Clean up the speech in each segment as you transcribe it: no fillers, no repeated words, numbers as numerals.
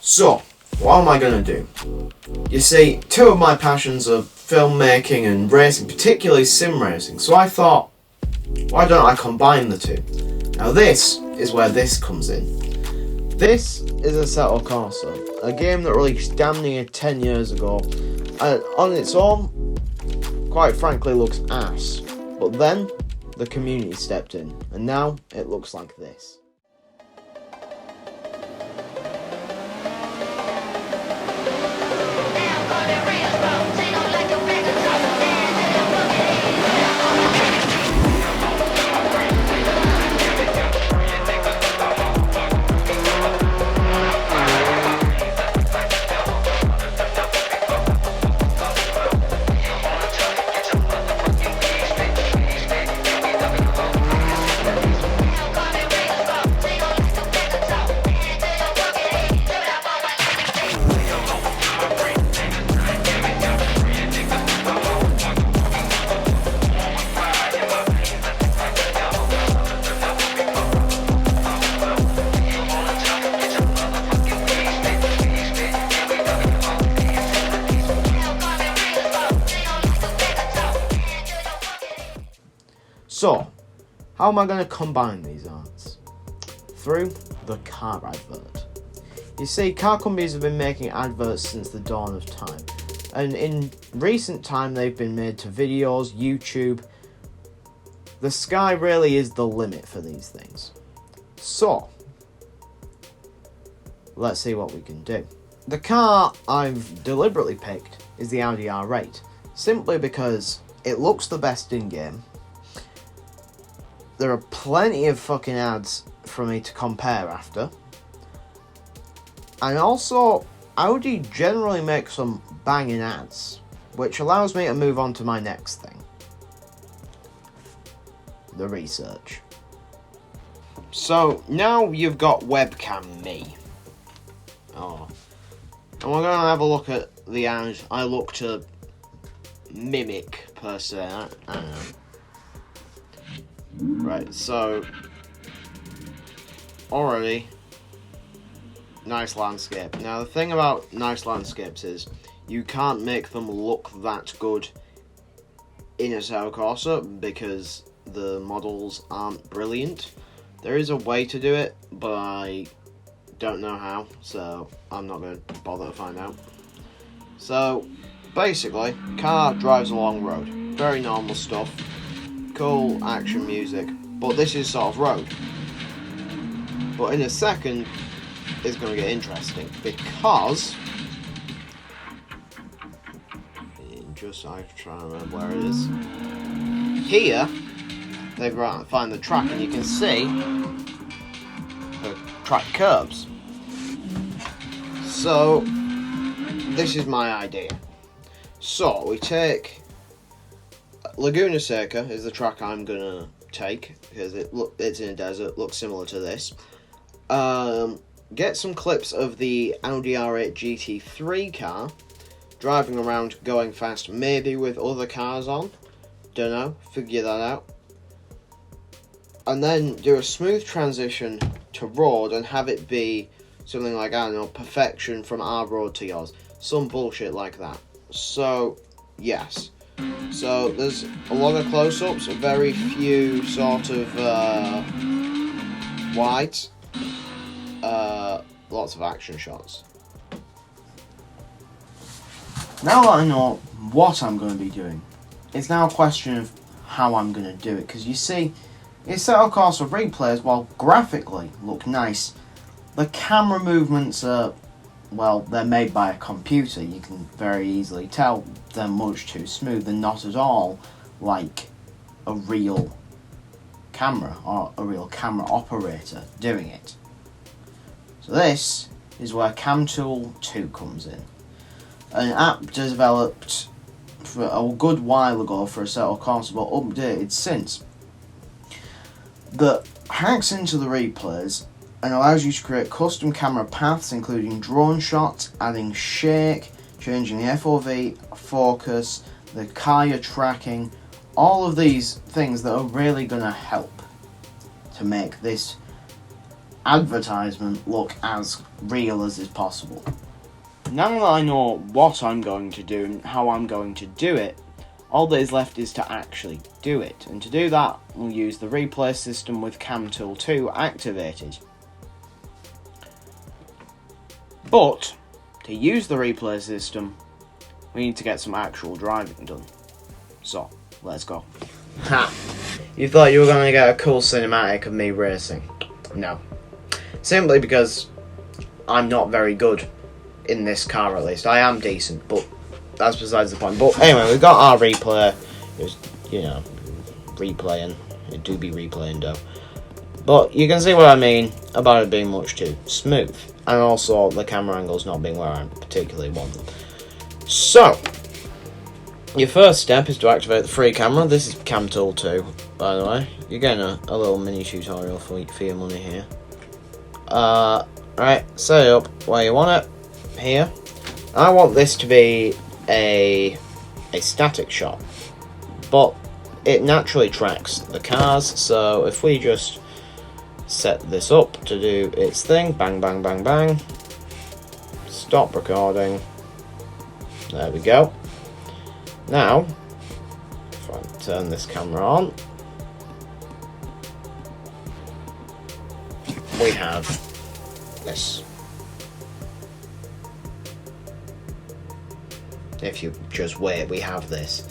So, what am I going to do? You see, two of my passions are filmmaking and racing, particularly sim racing, so I thought, why don't I combine the two? Now this is where this comes in. This is Assetto Corsa, a game that released damn near 10 years ago, and on its own, quite frankly, looks ass. But then, the community stepped in, and now it looks like this. So, how am I going to combine these arts? Through the car advert. You see, car companies have been making adverts since the dawn of time, and in recent time they've been made to videos, YouTube. The sky really is the limit for these things. So, let's see what we can do. The car I've deliberately picked is the Audi R8, simply because it looks the best in-game. There are plenty of fucking ads for me to compare after. And also, Audi generally makes some banging ads, which allows me to move on to my next thing. The research. So, now you've got webcam me. Oh. And we're going to have a look at the ads I look to mimic, per se. I don't know. Right, so already nice landscape. Now the thing about nice landscapes is you can't make them look that good in Assetto Corsa because the models aren't brilliant. There is a way to do it, but I don't know how, so I'm not going to bother to find out. So basically, car drives along road. Very normal stuff. Cool action music, but this is sort of road. But in a second, it's going to get interesting because I try to remember where it is. Here, they've got to find the track, and you can see the track curves. So this is my idea. So we take. Laguna Seca is the track I'm gonna take because it's in a desert, looks similar to this. Get some clips of the Audi R8 GT3 car driving around, going fast, maybe with other cars on. Don't know, figure that out. And then do a smooth transition to road and have it be something like, I don't know, perfection from our road to yours. Some bullshit like that. So, yes. So there's a lot of close-ups, very few sort of wides, lots of action shots. Now that I know what I'm going to be doing, it's now a question of how I'm going to do it, because you see, Assetto Corsa replays, while graphically look nice, the camera movements are, well, they're made by a computer. You can very easily tell they're much too smooth and not at all like a real camera or a real camera operator doing it. So this is where CamTool 2 comes in. An app developed for a good while ago for Assetto Corsa, but updated since, that hacks into the replays and allows you to create custom camera paths, including drone shots, adding shake, changing the FOV, focus, the car you're tracking, all of these things that are really going to help to make this advertisement look as real as is possible. Now that I know what I'm going to do and how I'm going to do it, all that is left is to actually do it. And to do that, we'll use the replay system with Cam Tool 2 activated. But, to use the replay system, we need to get some actual driving done. So, let's go. Ha! You thought you were going to get a cool cinematic of me racing. No. Simply because I'm not very good in this car, at least. I am decent, but that's besides the point. But anyway, we've got our replay. It's, you know, replaying. It do be replaying, though. But you can see what I mean about it being much too smooth. And also the camera angles not being where I particularly want them. So, your first step is to activate the free camera. This is Cam Tool 2, by the way. You're getting a little mini tutorial for your money here. Right, set it up where you want it. Here. I want this to be a static shot. But it naturally tracks the cars, so if we just set this up to do its thing, bang, bang, bang, bang, stop recording, there we go. Now, if I turn this camera on, we have this. If you just wait, we have this.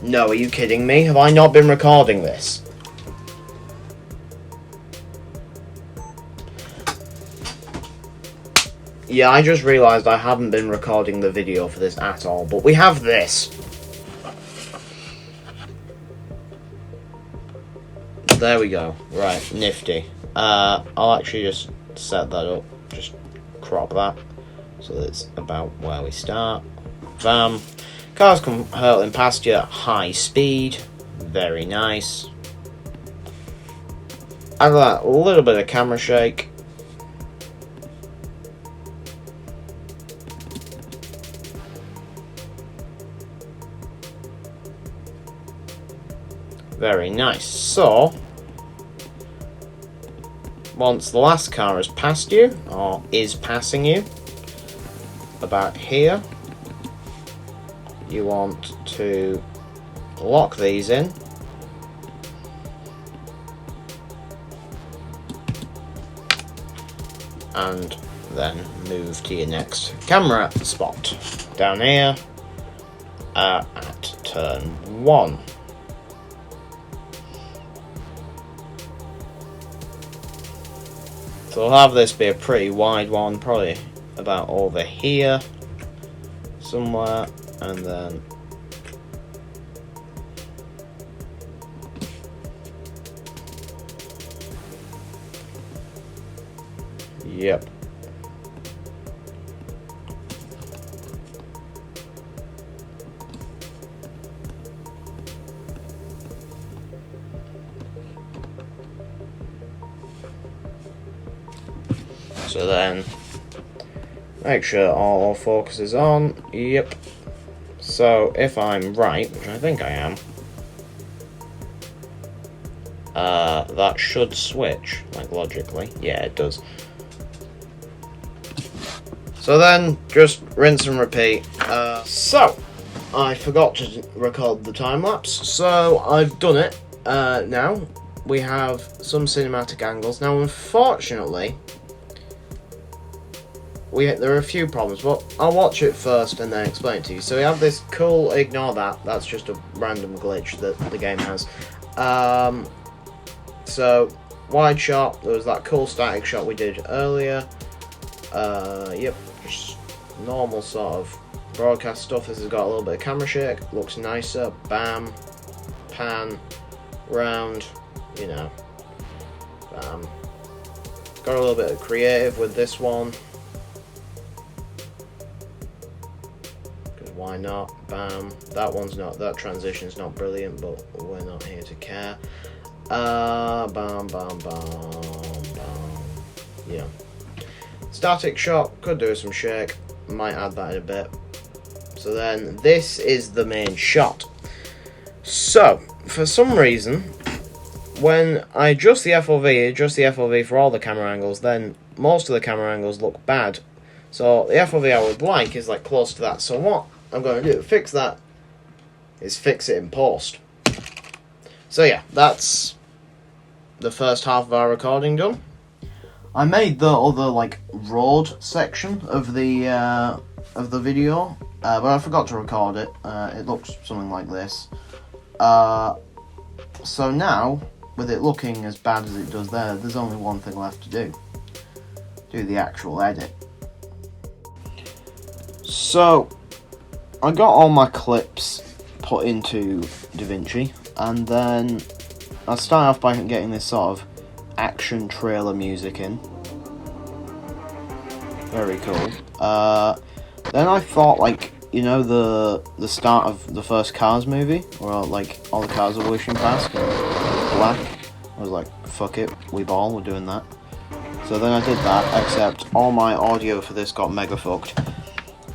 No, are you kidding me? Have I not been recording this? Yeah, I just realised I haven't been recording the video for this at all, but we have this. There we go. Right, nifty. I'll actually just set that up. Just crop that so that it's about where we start. Bam. Cars come hurtling past you at high speed. Very nice. Add that a little bit of camera shake. Very nice. So, once the last car has passed you, or is passing you, about here, you want to lock these in. And then move to your next camera spot. Down here, at turn 1. So we'll have this be a pretty wide one, probably about over here somewhere, and then yep. So then, make sure all focus is on. Yep. So if I'm right, which I think I am, that should switch, like logically. Yeah, it does. So then, just rinse and repeat. So, I forgot to record the time lapse, so I've done it. Now, we have some cinematic angles. Now, unfortunately, there are a few problems, but I'll watch it first and then explain it to you. So we have this cool, ignore that, that's just a random glitch that the game has. So, wide shot, there was that cool static shot we did earlier. Yep, just normal sort of broadcast stuff. This has got a little bit of camera shake, looks nicer, bam, pan, round, you know, bam. Got a little bit of creative with this one. Why not? Bam. That transition's not brilliant, but we're not here to care. Bam, bam, bam, bam. Yeah. Static shot, could do some shake. Might add that in a bit. So then, this is the main shot. So, for some reason, when I adjust the FOV for all the camera angles, then most of the camera angles look bad. So the FOV I would like is like close to that. So what I'm going to do to fix that is fix it in post. So yeah, that's the first half of our recording done. I made the other like road section of the video, but I forgot to record it. It looks something like this. So now, with it looking as bad as it does there, there's only one thing left to do. Do the actual edit. So, I got all my clips put into DaVinci, and then I start off by getting this sort of action trailer music in. Very cool. Then I thought, like, you know, the start of the first Cars movie, where like all the cars are wishing past and it's black. I was like, fuck it, we're doing that. So then I did that, except all my audio for this got mega fucked.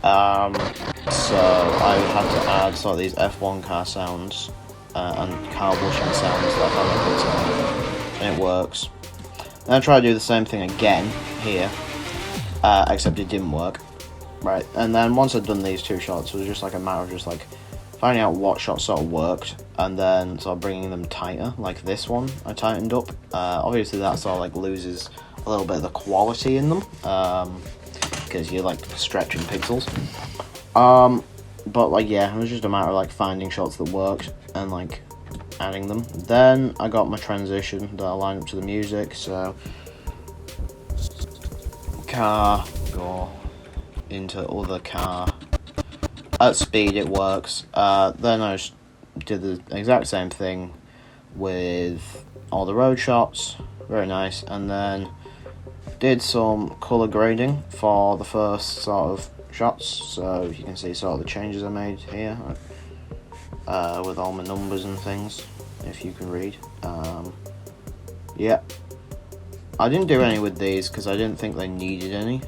So I had to add sort of these F1 car sounds and car washing sounds that I put in, and it works. Then I tried to do the same thing again here, except it didn't work. Right, and then once I'd done these two shots, it was just like a matter of just like finding out what shots sort of worked, and then sort of bringing them tighter, like this one I tightened up. Obviously that sort of like loses a little bit of the quality in them, because you're like stretching pixels. But like yeah, it was just a matter of like finding shots that worked and like adding them. Then I got my transition that I lined up to the music, so car, go into other car. At speed it works. Then I just did the exact same thing with all the road shots, very nice, and then did some colour grading for the first sort of shots, so you can see sort of the changes I made here, with all my numbers and things, if you can read. Yeah, I didn't do any with these because I didn't think they needed any.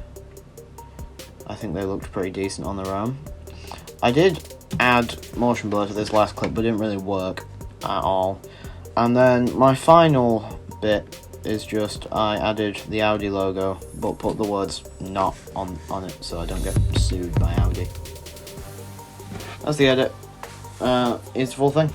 I think they looked pretty decent on their own. I did add motion blur to this last clip, but it didn't really work at all. And then my final bit is just I added the Audi logo, but put the words "not" on it so I don't get sued by Audi. That's the edit. Here's the full thing.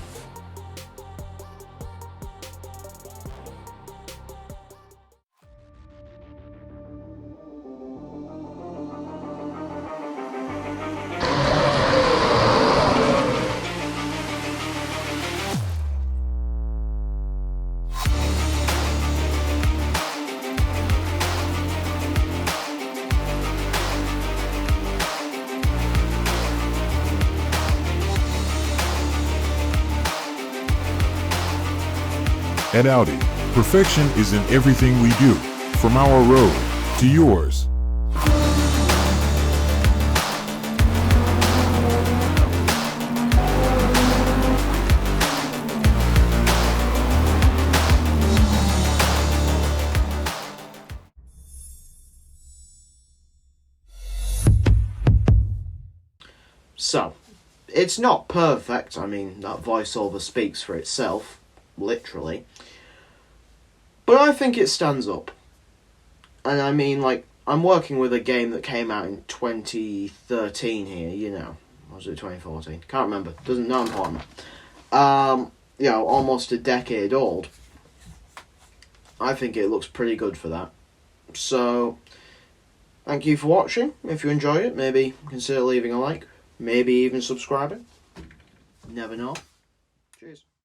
At Audi, perfection is in everything we do, from our road to yours. So, it's not perfect. I mean, that voiceover speaks for itself. Literally, but I think it stands up. And I mean, like, I'm working with a game that came out in 2013 here, you know, or was it 2014? Can't remember, doesn't know important. You know, almost a decade old. I think it looks pretty good for that. So, thank you for watching. If you enjoy it, maybe consider leaving a like, maybe even subscribing. Never know. Cheers.